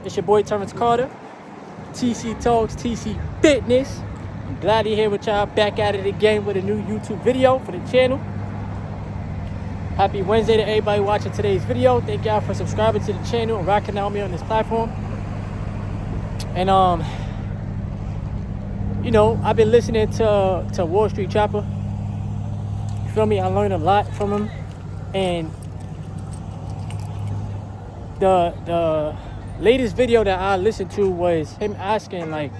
It's your boy Terrence Carter, TC Talks, TC Fitness. I'm glad to be here with y'all, back at it again with a new YouTube video for the channel. Happy Wednesday to everybody watching today's video. Thank y'all for subscribing to the channel and rocking out with me on this platform. And you know, I've been listening to Wall Street Chopper. You feel me? I learned a lot from him. And the latest video that I listened to was him asking, like,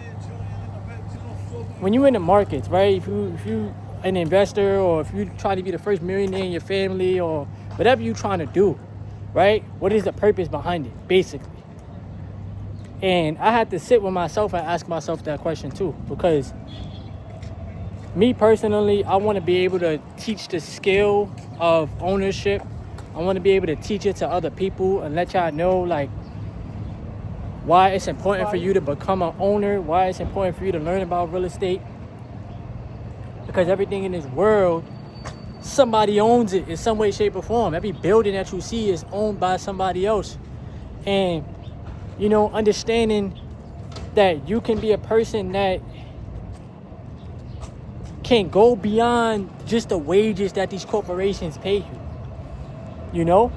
when you in the markets, right? If you an investor, or if you try to be the first millionaire in your family, or whatever you trying to do, right? What is the purpose behind it, basically? And I had to sit with myself and ask myself that question too, because me personally, I want to be able to teach the skill of ownership. I want to be able to teach it to other people and let y'all know, like, why it's important for you to become an owner, why it's important for you to learn about real estate. Because everything in this world, somebody owns it in some way, shape, or form. Every building that you see is owned by somebody else. And, you know, understanding that you can be a person that can go beyond just the wages that these corporations pay you. You know?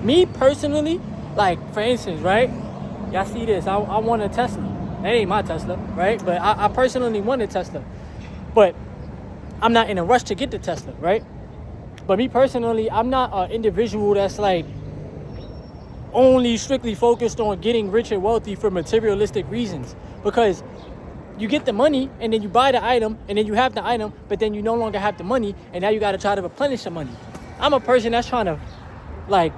Me personally, like, for instance, right? Y'all see this, I want a Tesla. That ain't my Tesla, right? But I personally want a Tesla. But I'm not in a rush to get the Tesla, right? But me personally, I'm not an individual that's like only strictly focused on getting rich and wealthy for materialistic reasons. Because you get the money and then you buy the item and then you have the item, but then you no longer have the money and now you got to try to replenish the money. I'm a person that's trying to, like,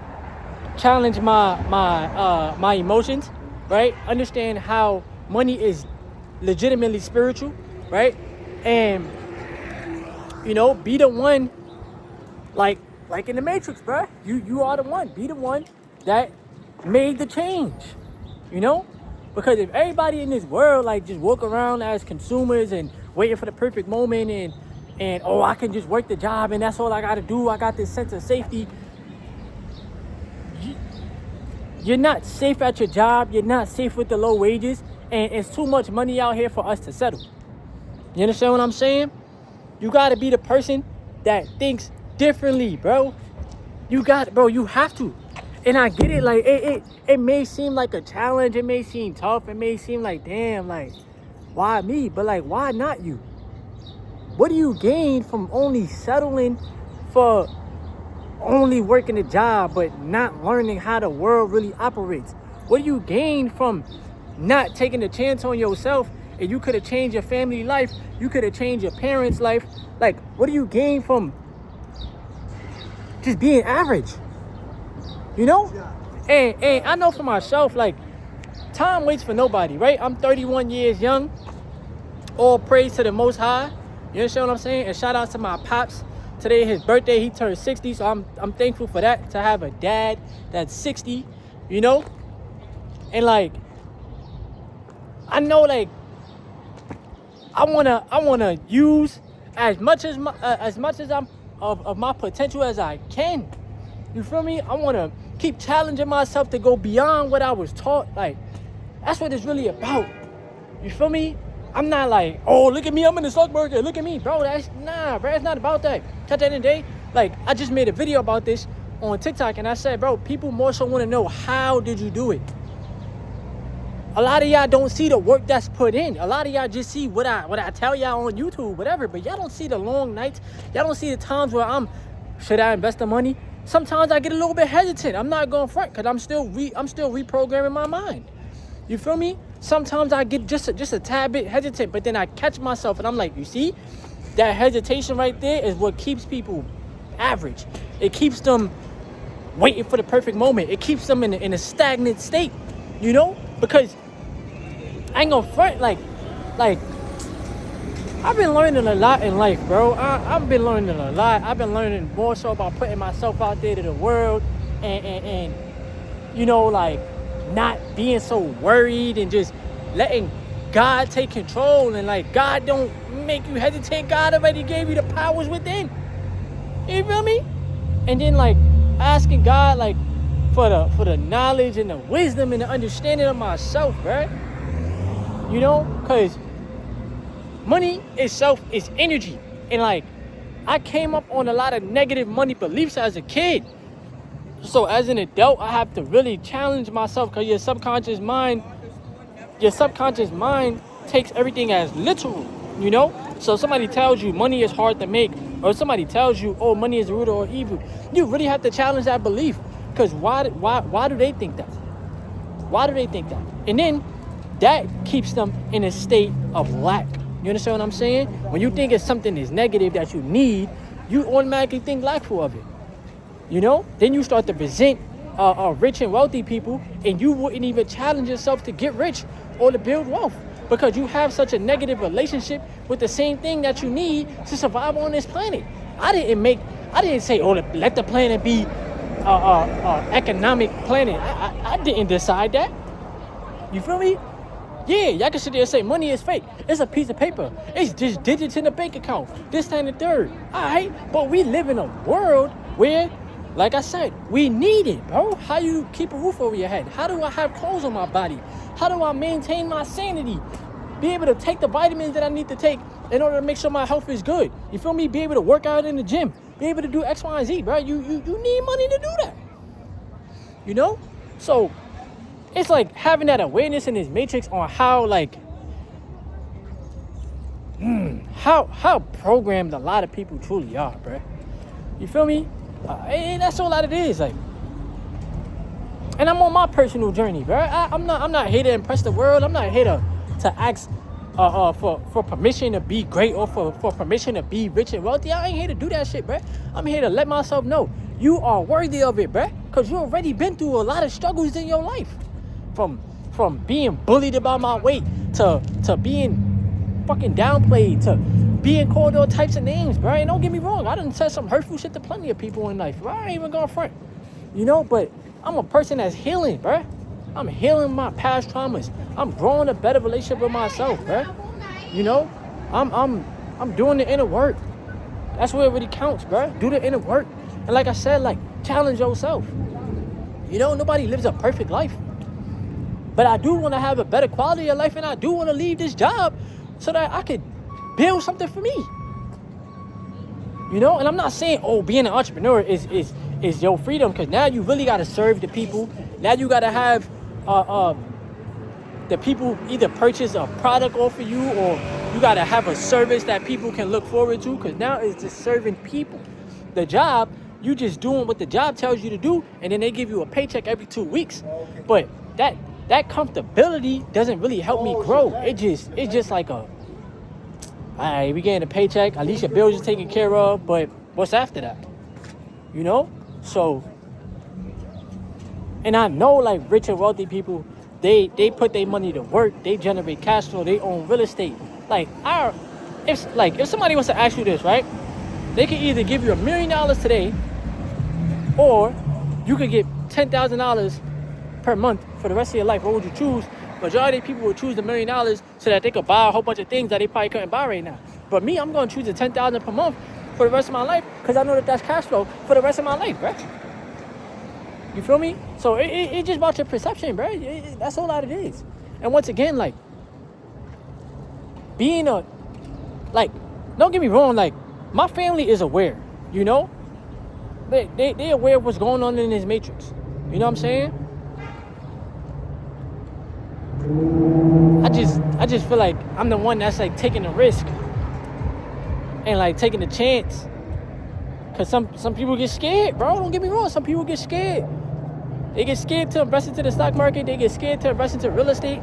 challenge my emotions, right? Understand how money is legitimately spiritual, right? And, you know, be the one, like in the Matrix, bro. You are the one. Be the one that made the change, you know? Because if everybody in this world, like, just walk around as consumers and waiting for the perfect moment and oh, I can just work the job and that's all I got to do, I got this sense of safety. You're not safe at your job. You're not safe with the low wages. And it's too much money out here for us to settle. You understand what I'm saying? You got to be the person that thinks differently, bro. You have to. And I get it. Like, it may seem like a challenge. It may seem tough. It may seem like, damn, like, why me? But, like, why not you? What do you gain from only settling for only working a job but not learning how the world really operates? What do you gain from not taking a chance on yourself? And you could have changed your family life. You could have changed your parents' life. Like, what do you gain from just being average? You know? And I know for myself, like, time waits for nobody, right? I'm 31 years young. All praise to the Most High. You understand what I'm saying? And shout out to my pops. Today his birthday, he turned 60, so I'm thankful for that, to have a dad that's 60, you know? And, like, I know, like, I wanna use as much as I'm of my potential as I can. You feel me? I wanna keep challenging myself to go beyond what I was taught. Like, that's what it's really about. You feel me? I'm not like, oh, look at me, I'm in the stock market, look at me, bro. Bro, it's not about that. At the end of the day, like, I just made a video about this on TikTok, and I said, bro, people more so want to know, how did you do it? A lot of y'all don't see the work that's put in. A lot of y'all just see what I tell y'all on YouTube, whatever, but y'all don't see the long nights. Y'all don't see the times where should I invest the money? Sometimes I get a little bit hesitant. I'm not going front, because I'm still reprogramming my mind. You feel me? Sometimes I get just a tad bit hesitant, but then I catch myself and I'm like, you see? That hesitation right there is what keeps people average. It keeps them waiting for the perfect moment. It keeps them in a stagnant state, you know? Because I ain't gonna front, like I've been learning a lot in life, bro. I've been learning a lot. I've been learning more so about putting myself out there to the world and you know, like, not being so worried and just letting God take control. And, like, God don't make you hesitate. God already gave you the powers within. You feel me? And then, like, asking God, like, for the knowledge and the wisdom and the understanding of myself, right? You know, because money itself is energy. And like, I came up on a lot of negative money beliefs as a kid. So as an adult, I have to really challenge myself, because your subconscious mind takes everything as literal, you know? So somebody tells you money is hard to make, or somebody tells you, oh, money is the root of all evil, you really have to challenge that belief. Because why do they think that? Why do they think that? And then that keeps them in a state of lack. You understand what I'm saying? When you think it's something that's negative that you need, you automatically think lackful of it. You know? Then you start to resent rich and wealthy people, and you wouldn't even challenge yourself to get rich or to build wealth, because you have such a negative relationship with the same thing that you need to survive on this planet. I didn't say, oh, let the planet be economic planet. I didn't decide that. You feel me? Yeah, y'all can sit there and say money is fake. It's a piece of paper. It's just digits in a bank account. This, that, and the third. All right, but we live in a world where, like I said, we need it, bro. How you keep a roof over your head? How do I have clothes on my body? How do I maintain my sanity? Be able to take the vitamins that I need to take in order to make sure my health is good. You feel me? Be able to work out in the gym. Be able to do X, Y, and Z, bro. You need money to do that. You know? So it's like having that awareness in this matrix on how, like, how programmed a lot of people truly are, bro. You feel me? And that's all that it is, like. And I'm on my personal journey, bro. I'm not here to impress the world. I'm not here to ask for permission to be great, or for permission to be rich and wealthy. I ain't here to do that shit, bro. I'm here to let myself know you are worthy of it, bro. Because you already been through a lot of struggles in your life. From being bullied about my weight, to being fucking downplayed, to being called all types of names, bro. And don't get me wrong, I done said some hurtful shit to plenty of people in life, bro. I ain't even gonna front. You know, but I'm a person that's healing, bro. I'm healing my past traumas. I'm growing a better relationship with myself, bro. You know, I'm doing the inner work. That's where it really counts, bro. Do the inner work. And like I said, like, challenge yourself. You know, nobody lives a perfect life. But I do want to have a better quality of life, and I do want to leave this job so that I could build something for me. You know, and I'm not saying, oh, being an entrepreneur is your freedom, because now you really got to serve the people. Now you got to have the people either purchase a product off of you, or you got to have a service that people can look forward to, because now it's just serving people. The job, you just doing what the job tells you to do, and then they give you a paycheck every 2 weeks. But that comfortability doesn't really help me grow. It's just like all right, we getting a paycheck, at least your bills are taken care of, but what's after that? You know? So, and I know, like, rich and wealthy people, they put their money to work, they generate cash flow, they own real estate. Like, if somebody wants to ask you this, right? They can either give you $1 million today, or you could get $10,000 per month for the rest of your life. What would you choose? Majority of people would choose the $1 million so that they could buy a whole bunch of things that they probably couldn't buy right now. But me, I'm going to choose the $10,000 per month for the rest of my life, because I know that that's cash flow for the rest of my life, right? You feel me? So it's just about your perception, bro. That's all that it is. And once again, like, being don't get me wrong, like, my family is aware, you know? They aware of what's going on in this matrix. You know what I'm saying? I just feel like I'm the one that's, like, taking the risk and, like, taking the chance. Because some people get scared, bro. Don't get me wrong. Some people get scared. They get scared to invest into the stock market. They get scared to invest into real estate.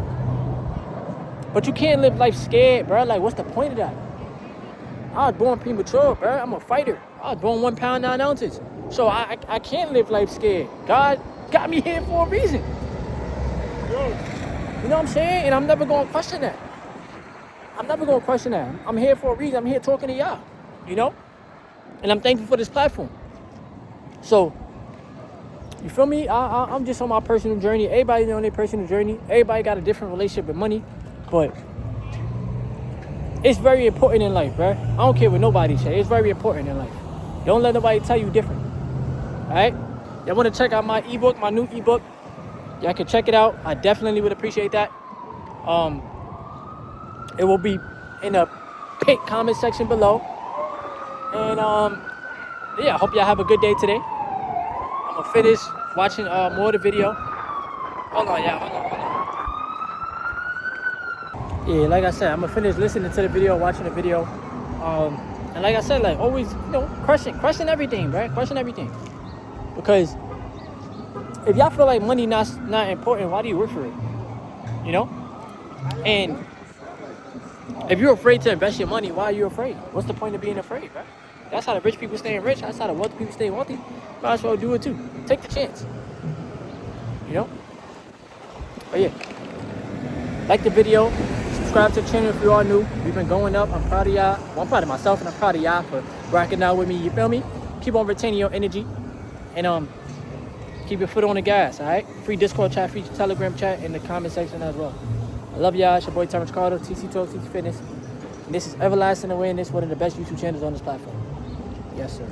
But you can't live life scared, bro. Like, what's the point of that? I was born premature, bro. I'm a fighter. I was born 1 pound 9 ounces. So I can't live life scared. God got me here for a reason. You know what I'm saying? And I'm never going to question that. I'm here for a reason. I'm here talking to y'all, you know? And I'm thankful for this platform. So, you feel me? I'm just on my personal journey. Everybody's on their personal journey. Everybody got a different relationship with money. But it's very important in life, bro. I don't care what nobody say. It's very important in life. Don't let nobody tell you different. All right? y'all want to check out my ebook, my new ebook, y'all can check it out. I definitely would appreciate that. It will be in the pinned comment section below. And yeah, I hope y'all have a good day today. I'm gonna finish watching more of the video. Hold on, y'all. Hold on. Yeah, like I said, I'm gonna finish listening to the video, watching the video. And like I said, like always, question everything, right? Question everything. Because if y'all feel like money not important, why do you work for it? And if you're afraid to invest your money, why are you afraid? What's the point of being afraid, right? That's how the rich people stay rich. That's how the wealthy people stay wealthy. Might as well do it too. Take the chance. But yeah, like the video, subscribe to the channel if you are new. We've been going up. I'm proud of y'all. Well, I'm proud of myself, and I'm proud of y'all for rocking out with me. You feel me? Keep on retaining your energy, and keep your foot on the gas. All right. Free Discord chat, free Telegram chat in the comment section as well. I love y'all. It's your boy Terrence Carter, TC Talk, TC Fitness. And this is Everlasting Awareness, one of the best YouTube channels on this platform. Yes, sir.